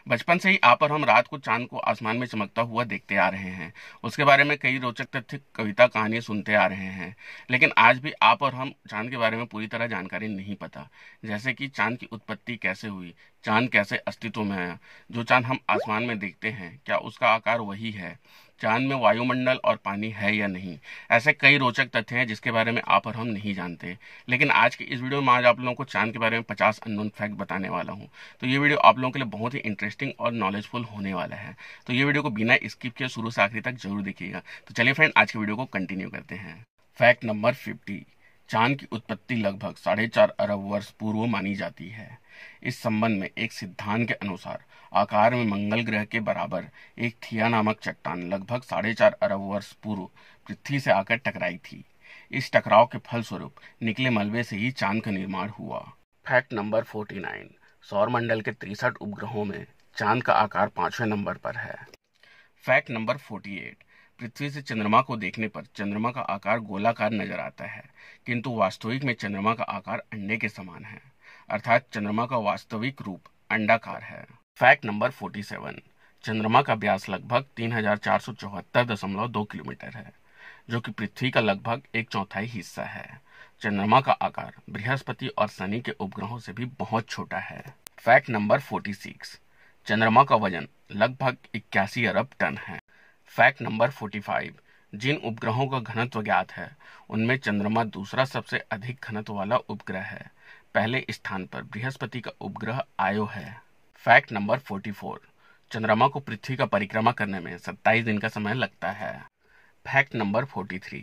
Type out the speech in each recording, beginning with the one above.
बचपन से ही आप और हम रात को चांद को आसमान में चमकता हुआ देखते आ रहे हैं। उसके बारे में कई रोचक तथ्य, कविता, कहानियां सुनते आ रहे हैं। लेकिन आज भी आप और हम चांद के बारे में पूरी तरह जानकारी नहीं पता। जैसे कि चांद की उत्पत्ति कैसे हुई, चांद कैसे अस्तित्व में आया, जो चांद हम आसमान में देखते हैं क्या उसका आकार वही है, चांद में वायुमंडल और पानी है या नहीं। ऐसे कई रोचक तथ्य हैं जिसके बारे में आप और हम नहीं जानते। लेकिन आज की इस वीडियो में आज आप लोगों को चांद के बारे में 50 अननोन फैक्ट बताने वाला हूं। तो ये वीडियो आप लोगों के लिए बहुत ही इंटरेस्टिंग और नॉलेजफुल होने वाला है। तो ये वीडियो को बिना स्किप किए शुरू से आखिरी तक जरूर देखिएगा। तो चलिए फ्रेंड, आज की वीडियो को कंटिन्यू करते हैं। फैक्ट नंबर 50, चांद की उत्पत्ति लगभग 4.5 अरब वर्ष पूर्व मानी जाती है। इस संबंध में एक सिद्धांत के अनुसार आकार में मंगल ग्रह के बराबर एक थिया नामक चट्टान लगभग 4.5 अरब वर्ष पूर्व पृथ्वी से आकर टकराई थी। इस टकराव के फलस्वरूप निकले मलबे से ही चांद का निर्माण हुआ। फैक्ट नंबर 49, सौरमंडल के 63 उपग्रहों में चांद का आकार 5वें नंबर पर है। फैक्ट नंबर 48, पृथ्वी से चंद्रमा को देखने पर चंद्रमा का आकार गोलाकार नजर आता है, किंतु वास्तविक में चंद्रमा का आकार अंडे के समान है, अर्थात चंद्रमा का वास्तविक रूप अंडाकार है। फैक्ट नंबर 47, चंद्रमा का व्यास लगभग 3474.2 किलोमीटर है, जो कि पृथ्वी का लगभग 1/4 हिस्सा है। चंद्रमा का आकार बृहस्पति और शनि के उपग्रहों से भी बहुत छोटा है। फैक्ट नंबर 46, चंद्रमा का वजन लगभग 81 अरब टन है। फैक्ट नंबर 45, जिन उपग्रहों का घनत्व ज्ञात है उनमें चंद्रमा दूसरा सबसे अधिक घनत्व वाला उपग्रह है। पहले स्थान पर बृहस्पति का उपग्रह आयो है। फैक्ट नंबर 44, चंद्रमा को पृथ्वी का परिक्रमा करने में 27 दिन का समय लगता है। फैक्ट नंबर 43,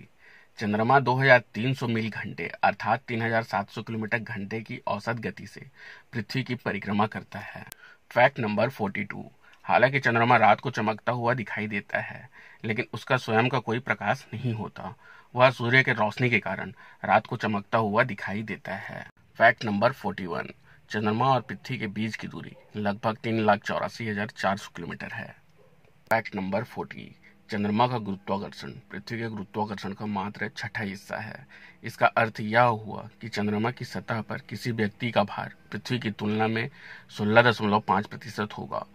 चंद्रमा 2300 मील घंटे अर्थात 3700 किलोमीटर घंटे की औसत गति से पृथ्वी की परिक्रमा करता है। फैक्ट नंबर 42, हालांकि चंद्रमा रात को चमकता हुआ दिखाई देता है, लेकिन उसका स्वयं का कोई प्रकाश नहीं होता। वह सूर्य के रोशनी के कारण रात को चमकता हुआ दिखाई देता है। फैक्ट नंबर 41, चंद्रमा और पृथ्वी के बीच की दूरी लगभग 3,84,400 किलोमीटर है। फैक्ट नंबर 40, चंद्रमा का गुरुत्वाकर्षण पृथ्वी के गुरुत्वाकर्षण का मात्र 6ठा हिस्सा है। इसका अर्थ यह हुआ कि चंद्रमा की सतह पर किसी व्यक्ति का भार पृथ्वी की तुलना में 16.5% होगा।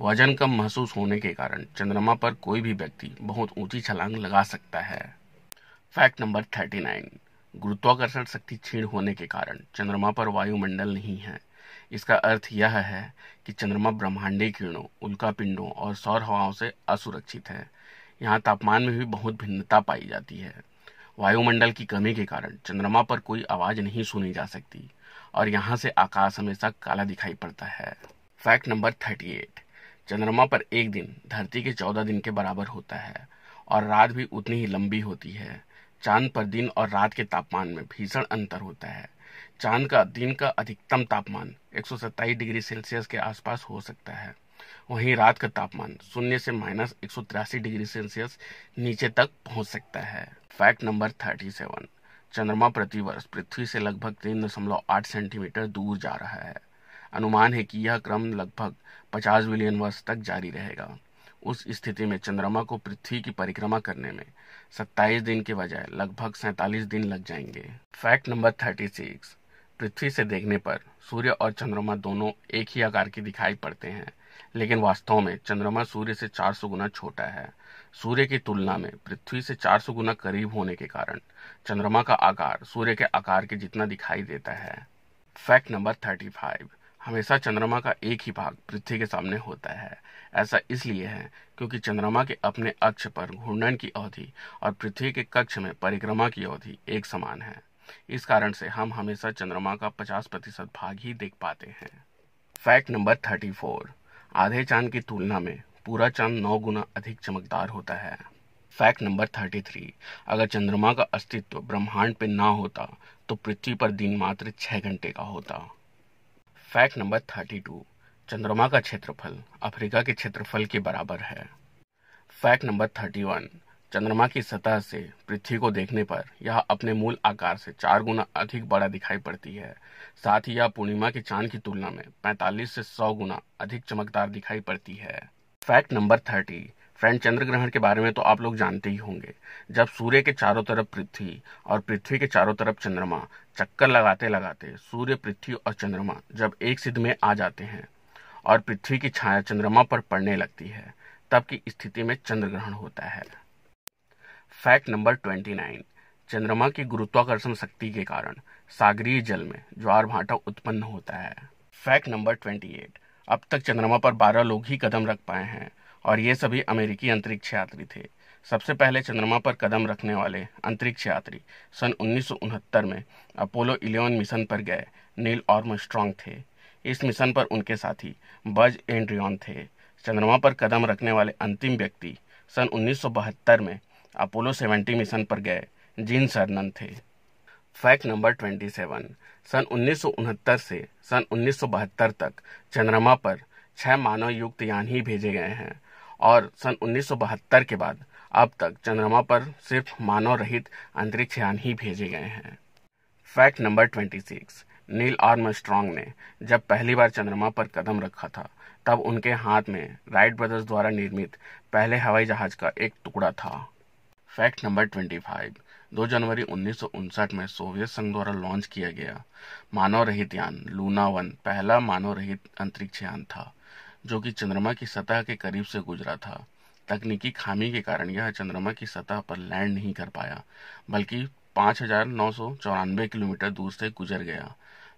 वजन कम महसूस होने के कारण चंद्रमा पर कोई भी व्यक्ति बहुत ऊंची छलांग लगा सकता है। फैक्ट नंबर 39, गुरुत्वाकर्षण शक्ति क्षीण होने के कारण चंद्रमा पर वायुमंडल नहीं है। इसका अर्थ यह है कि चंद्रमा ब्रह्मांडीय किरणों, उल्कापिंडों और सौर हवाओं से असुरक्षित है। यहाँ तापमान में भी बहुत भिन्नता पाई जाती है। वायुमंडल की कमी के कारण चंद्रमा पर कोई आवाज नहीं सुनी जा सकती और यहाँ से आकाश हमेशा काला दिखाई पड़ता है। फैक्ट नंबर 38, चंद्रमा पर एक दिन धरती के 14 दिन के बराबर होता है और रात भी उतनी ही लंबी होती है। चांद पर दिन और रात के तापमान में भीषण अंतर होता है। चांद का दिन का अधिकतम तापमान 127 डिग्री सेल्सियस के आसपास हो सकता है, वहीं रात का तापमान 0 से -183 डिग्री सेल्सियस नीचे तक पहुंच सकता है। फैक्ट नंबर 37, चंद्रमा प्रतिवर्ष पृथ्वी से लगभग 3.8 सेंटीमीटर दूर जा रहा है। अनुमान है कि यह क्रम लगभग 50 बिलियन वर्ष तक जारी रहेगा। उस स्थिति में चंद्रमा को पृथ्वी की परिक्रमा करने में 27 दिन के बजाय लगभग 47 दिन लग जाएंगे। फैक्ट नंबर 36, पृथ्वी से देखने पर सूर्य और चंद्रमा दोनों एक ही आकार के दिखाई पड़ते हैं, लेकिन वास्तव में चंद्रमा सूर्य से 400 गुना छोटा है। सूर्य की तुलना में पृथ्वी से 400 गुना करीब होने के कारण चंद्रमा का आकार सूर्य के आकार के जितना दिखाई देता है। फैक्ट नंबर 35, हमेशा चंद्रमा का एक ही भाग पृथ्वी के सामने होता है। ऐसा इसलिए है क्योंकि चंद्रमा के अपने अक्ष पर घूर्णन की अवधि और पृथ्वी के कक्ष में परिक्रमा की अवधि एक समान है। इस कारण से हम हमेशा चंद्रमा का 50% भाग ही देख पाते हैं। फैक्ट नंबर 34, आधे चांद की तुलना में पूरा चांद 9 गुना अधिक चमकदार होता है। फैक्ट नंबर 33, अगर चंद्रमा का अस्तित्व ब्रह्मांड पे ना होता तो पृथ्वी पर दिन मात्र 6 घंटे का होता। फैक्ट नंबर 32, चंद्रमा का क्षेत्रफल अफ्रीका के क्षेत्रफल के बराबर है। फैक्ट नंबर 31, चंद्रमा की सतह से पृथ्वी को देखने पर यह अपने मूल आकार से 4 गुना अधिक बड़ा दिखाई पड़ती है। साथ ही यह पूर्णिमा के चांद की तुलना में 45 से 100 गुना अधिक चमकदार दिखाई पड़ती है। फैक्ट नंबर 30, फ्रेंड, चंद्र ग्रहण के बारे में तो आप लोग जानते ही होंगे। जब सूर्य के चारों तरफ पृथ्वी और पृथ्वी के चारों तरफ चंद्रमा चक्कर लगाते लगाते सूर्य, पृथ्वी और चंद्रमा जब एक सिद्ध में आ जाते हैं और पृथ्वी की छाया चंद्रमा पर पड़ने लगती है, तब की स्थिति में चंद्र ग्रहण होता है। फैक्ट नंबर 29, चंद्रमा की गुरुत्वाकर्षण शक्ति के कारण सागरीय जल में ज्वार भाटा उत्पन्न होता है। फैक्ट नंबर 28, अब तक चंद्रमा पर 12 लोग ही कदम रख पाए हैं और ये सभी अमेरिकी अंतरिक्ष यात्री थे। सबसे पहले चंद्रमा पर कदम रखने वाले अंतरिक्ष यात्री सन 1969 में अपोलो 11 मिशन पर गए नील आर्मस्ट्रांग थे। इस मिशन पर उनके साथी बज एंड्रियन थे। चंद्रमा पर कदम रखने वाले अंतिम व्यक्ति सन 1972 में अपोलो 70 मिशन पर गए जीन सर्नन थे। फैक्ट नंबर 27, सन 1969 से सन 1972 तक चंद्रमा पर 6 मानव युक्त यान ही भेजे गए हैं और सन 1972 के बाद अब तक चंद्रमा पर सिर्फ मानव रहित अंतरिक्ष यान ही भेजे गए हैं। फैक्ट नंबर 26, नील आर्मस्ट्रांग ने जब पहली बार चंद्रमा पर कदम रखा था तब उनके हाथ में राइट ब्रदर्स द्वारा निर्मित पहले हवाई जहाज का एक टुकड़ा था। फैक्ट नंबर 25, 2 जनवरी 1959 में सोवियत संघ द्वारा लॉन्च किया गया मानव रहित यान लूना 1 पहला मानव रहित अंतरिक्ष यान था जो कि चंद्रमा की सतह के करीब से गुजरा था। तकनीकी खामी के कारण यह चंद्रमा की सतह पर लैंड नहीं कर पाया बल्कि 5,994 किलोमीटर दूर से गुजर गया।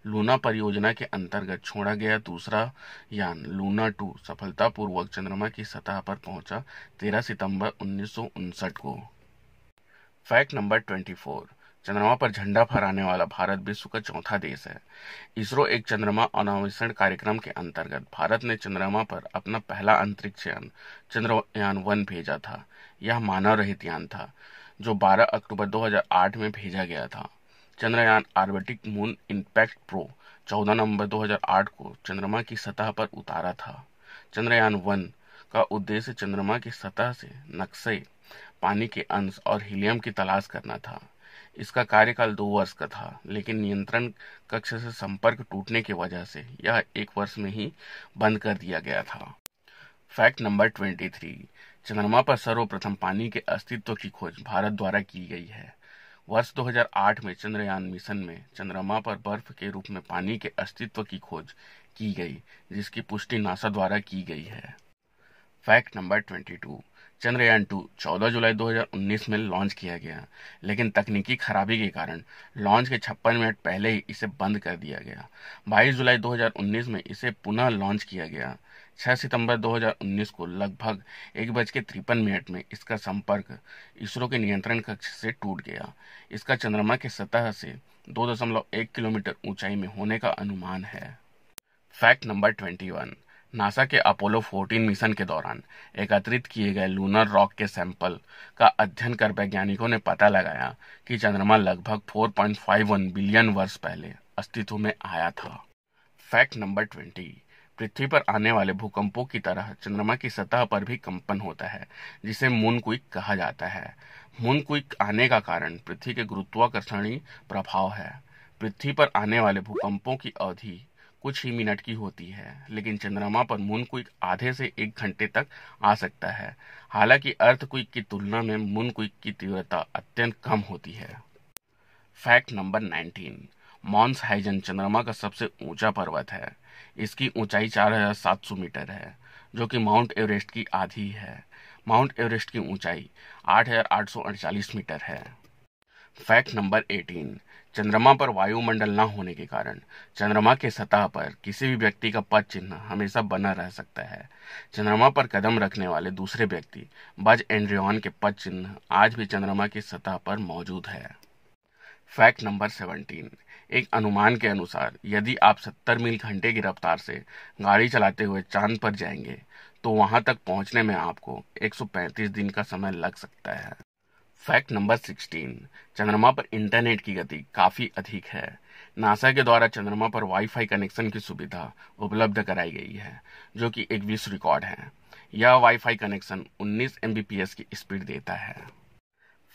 लूना परियोजना के अंतर्गत छोड़ा गया दूसरा यान लूना 2 सफलतापूर्वक चंद्रमा की सतह पर पहुंचा 13 सितंबर 1959 को। फैक्ट नंबर 24, चंद्रमा पर झंडा फहराने वाला भारत विश्व का चौथा देश है। इसरो एक चंद्रमा अन्वेषण कार्यक्रम के अंतर्गत भारत ने चंद्रमा पर अपना पहला अंतरिक्ष यान चंद्रयान 1 भेजा था। यह मानव रहित यान था जो 12 अक्टूबर 2008 में भेजा गया था। चंद्रयान ऑर्बिटिक मून इम्पैक्ट प्रो 14 नवंबर 2008 को चंद्रमा की सतह पर उतारा था। चंद्रयान 1 का उद्देश्य चंद्रमा की सतह से नक्शे, पानी के अंश और हीलियम की तलाश करना था। इसका कार्यकाल 2 वर्ष का था, लेकिन नियंत्रण कक्ष से संपर्क टूटने की वजह से यह 1 वर्ष में ही बंद कर दिया गया था। फैक्ट नंबर 23, चंद्रमा पर सर्वप्रथम पानी के अस्तित्व की खोज भारत द्वारा की गई है। वर्ष 2008 में चंद्रयान मिशन में चंद्रमा पर बर्फ के रूप में पानी के अस्तित्व की खोज की गई, जिसकी पुष्टि नासा द्वारा की गई है। फैक्ट नंबर 22, चंद्रयान 2 14 जुलाई 2019 में लॉन्च किया गया, लेकिन तकनीकी खराबी के कारण लॉन्च के 56 मिनट पहले ही इसे बंद कर दिया गया। 22 जुलाई 2019 में इसे पुनः लॉन्च किया गया। 6 सितंबर 2019 को लगभग 1:53 में इसका संपर्क इसरो के नियंत्रण कक्ष से टूट गया। इसका चंद्रमा की सतह से 2.1 किलोमीटर ऊंचाई में होने का अनुमान है। फैक्ट नंबर 21, नासा के अपोलो 14 मिशन के दौरान एकत्रित किए गए लूनर रॉक के सैंपल का अध्ययन कर वैज्ञानिकों ने पता लगाया कि चंद्रमा लगभग 4.51 बिलियन वर्ष पहले अस्तित्व में आया था। फैक्ट नंबर 20, पृथ्वी पर आने वाले भूकंपों की तरह चंद्रमा की सतह पर भी कंपन होता है, जिसे मूनक्विक कहा जाता है। मूनक्विक आने का कारण पृथ्वी के गुरुत्वाकर्षणी प्रभाव है। पृथ्वी पर आने वाले भूकंपों की अवधि कुछ ही मिनट की होती है, लेकिन चंद्रमा पर मूनक्विक आधे से 1 घंटे तक आ सकता है। हालांकि अर्थक्विक की तुलना में मूनक्विक की तीव्रता अत्यंत कम होती है। फैक्ट नंबर 19, मॉन्स हाइजन चंद्रमा का सबसे ऊंचा पर्वत है। इसकी ऊंचाई 4,700 मीटर है, जो कि माउंट एवरेस्ट की आधी है। माउंट एवरेस्ट की ऊंचाई 8,848 मीटर है। फैक्ट नंबर 18, चंद्रमा पर वायुमंडल न होने के कारण चंद्रमा के सतह पर किसी भी व्यक्ति का पद चिन्ह हमेशा बना रह सकता है। चंद्रमा पर कदम रखने वाले दूसरे व्यक्ति बज एंड्रियन के पद चिन्ह आज भी चंद्रमा की सतह पर मौजूद है। फैक्ट नंबर 17, एक अनुमान के अनुसार यदि आप 70 मील घंटे की रफ्तार से गाड़ी चलाते हुए चांद पर जाएंगे तो वहां तक पहुंचने में आपको 135 दिन का समय लग सकता है। फैक्ट नंबर 16, चंद्रमा पर इंटरनेट की गति काफी अधिक है। नासा के द्वारा चंद्रमा पर वाईफाई कनेक्शन की सुविधा उपलब्ध कराई गई है, जो कि एक विश्व रिकॉर्ड है। यह वाईफाई कनेक्शन 19 Mbps की स्पीड देता है।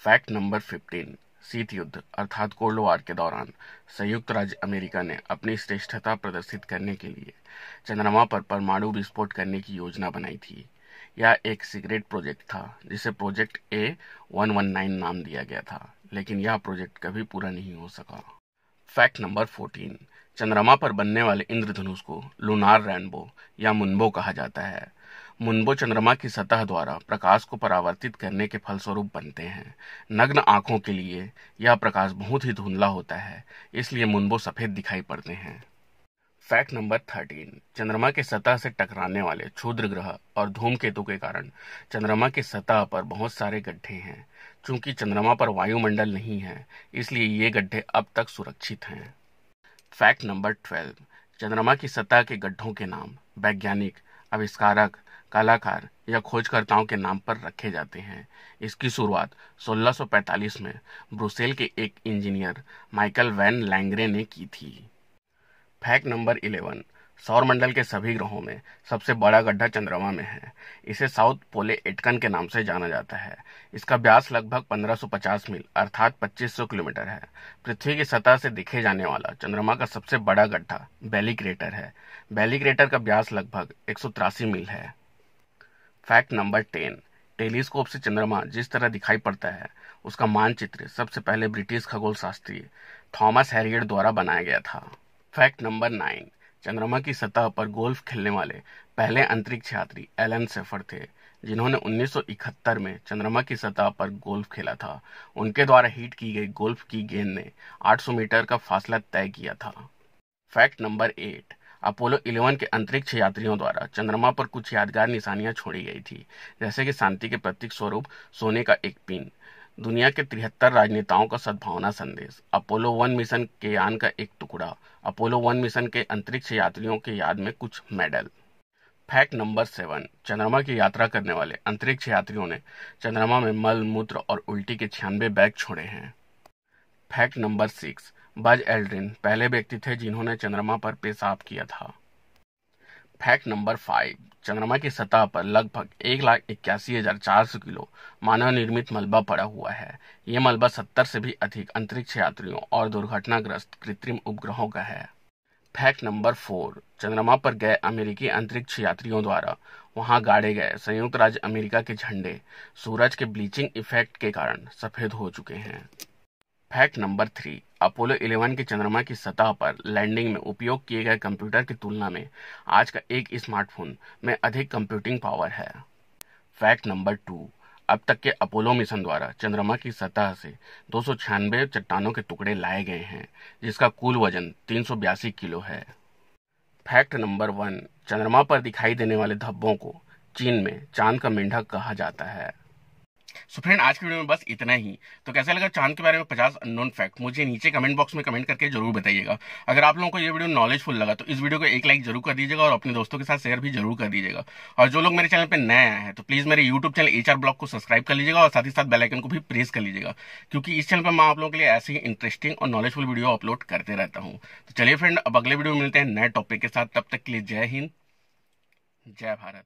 फैक्ट नंबर 15, शीत युद्ध अर्थात कोल्ड वॉर के दौरान संयुक्त राज्य अमेरिका ने अपनी श्रेष्ठता प्रदर्शित करने के लिए चंद्रमा पर परमाणु विस्फोट करने की योजना बनाई थी। यह एक सीक्रेट प्रोजेक्ट था जिसे प्रोजेक्ट A119 नाम दिया गया था, लेकिन यह प्रोजेक्ट कभी पूरा नहीं हो सका। फैक्ट नंबर 14, चंद्रमा पर बनने वाले इंद्रधनुष को लूनार रेनबो या मुनबो कहा जाता है। मुनबो चंद्रमा की सतह द्वारा प्रकाश को परावर्तित करने के फलस्वरूप बनते हैं। नग्न आंखों के लिए यह प्रकाश बहुत ही धुंधला होता है, इसलिए मुनबो सफेद दिखाई पड़ते हैं। फैक्ट नंबर 13, चंद्रमा की सतह से टकराने वाले क्षुद्र ग्रह और धूमकेतु के कारण चंद्रमा की सतह पर बहुत सारे गड्ढे हैं। चूंकि चंद्रमा पर वायुमंडल नहीं है, इसलिए ये गड्ढे अब तक सुरक्षित हैं। फैक्ट नंबर 12, चंद्रमा की सतह के गड्ढों के नाम वैज्ञानिक, आविष्कारक, कलाकार या खोजकर्ताओं के नाम पर रखे जाते हैं। इसकी शुरुआत 1645 में ब्रुसेल के एक इंजीनियर माइकल वैन लैंग्रे ने की थी। फैक्ट नंबर 11, सौरमंडल के सभी ग्रहों में सबसे बड़ा गड्ढा चंद्रमा में है। इसे साउथ पोले एटकन के नाम से जाना जाता है। इसका व्यास लगभग 1550 मील अर्थात 2500 किलोमीटर है। पृथ्वी की सतह से दिखे जाने वाला चंद्रमा का सबसे बड़ा गड्ढा बैली क्रेटर है। बैली क्रेटर का व्यास लगभग 183 मील है। फैक्ट नंबर 10, टेलीस्कोप से चंद्रमा जिस तरह दिखाई पड़ता है उसका मानचित्र सबसे पहले ब्रिटिश खगोल शास्त्री थॉमस हैरियट द्वारा बनाया गया था। फैक्ट नंबर 9, चंद्रमा की सतह पर गोल्फ खेलने वाले पहले अंतरिक्ष यात्री एलन शेफर थे, जिन्होंने 1971 में चंद्रमा की सतह पर गोल्फ खेला था। उनके द्वारा हिट की गई गोल्फ की गेंद ने 800 मीटर का फासला तय किया था। फैक्ट नंबर 8, अपोलो 11 के अंतरिक्ष यात्रियों द्वारा चंद्रमा पर कुछ यादगार निशानियां छोड़ी गई थी, जैसे कि शांति के प्रतीक स्वरूप सोने का एक पिन, दुनिया के 73 राजनेताओं का सद्भावना संदेश, अपोलो 1 मिशन के यान का एक टुकड़ा, अपोलो 1 मिशन के अंतरिक्ष यात्रियों के याद में कुछ मेडल। फैक्ट नंबर 7, चंद्रमा की यात्रा करने वाले अंतरिक्ष यात्रियों ने चंद्रमा में मल, मूत्र और उल्टी के 96 बैग छोड़े हैं। फैक्ट नंबर 6, बज एल्ड्रिन पहले व्यक्ति थे जिन्होंने चंद्रमा पर पेशाब किया था। फैक्ट नंबर 5, चंद्रमा की सतह पर लगभग 1,81,400 किलो मानव निर्मित मलबा पड़ा हुआ है। ये मलबा 70 से भी अधिक अंतरिक्ष यात्रियों और दुर्घटनाग्रस्त कृत्रिम उपग्रहों का है। फैक्ट नंबर 4, चंद्रमा पर गए अमेरिकी अंतरिक्ष यात्रियों द्वारा वहां गाड़े गए संयुक्त राज्य अमेरिका के झंडे सूरज के ब्लीचिंग इफेक्ट के कारण सफेद हो चुके हैं। फैक्ट नंबर 3, अपोलो 11 के चंद्रमा की सतह पर लैंडिंग में उपयोग किए गए कंप्यूटर की तुलना में आज का एक स्मार्टफोन में अधिक कंप्यूटिंग पावर है। फैक्ट नंबर 2, अब तक के अपोलो मिशन द्वारा चंद्रमा की सतह से 296 चट्टानों के टुकड़े लाए गए हैं, जिसका कुल वजन 382 किलो है। फैक्ट नंबर 1, चंद्रमा पर दिखाई देने वाले धब्बों को चीन में चांद का मेंढक कहा जाता है। सो फ्रेंड, आज की वीडियो में बस इतना ही। तो कैसा लगा चांद के बारे में 50 अननोन फैक्ट, मुझे नीचे कमेंट बॉक्स में कमेंट करके जरूर बताइएगा। अगर आप लोगों को ये वीडियो नॉलेजफुल लगा तो इस वीडियो को एक लाइक जरूर कर दीजिएगा और अपने दोस्तों के साथ शेयर भी जरूर कर दीजिएगा। और जो लोग मेरे चैनल पर नए आए हैं तो प्लीज मेरे यूट्यूब चैनल HR ब्लॉग को सब्सक्राइब कर लीजिएगा और साथ ही साथ बेल आइकन को भी प्रेस कर लीजिएगा, क्योंकि इस चैनल पर मैं आप लोगों के लिए ऐसे ही इंटरेस्टिंग और नॉलेजफुल वीडियो अपलोड करते रहता हूँ। तो चलिए फ्रेंड, अब अगले वीडियो में मिलते हैं नए टॉपिक के साथ। तब तक के लिए जय हिंद, जय भारत।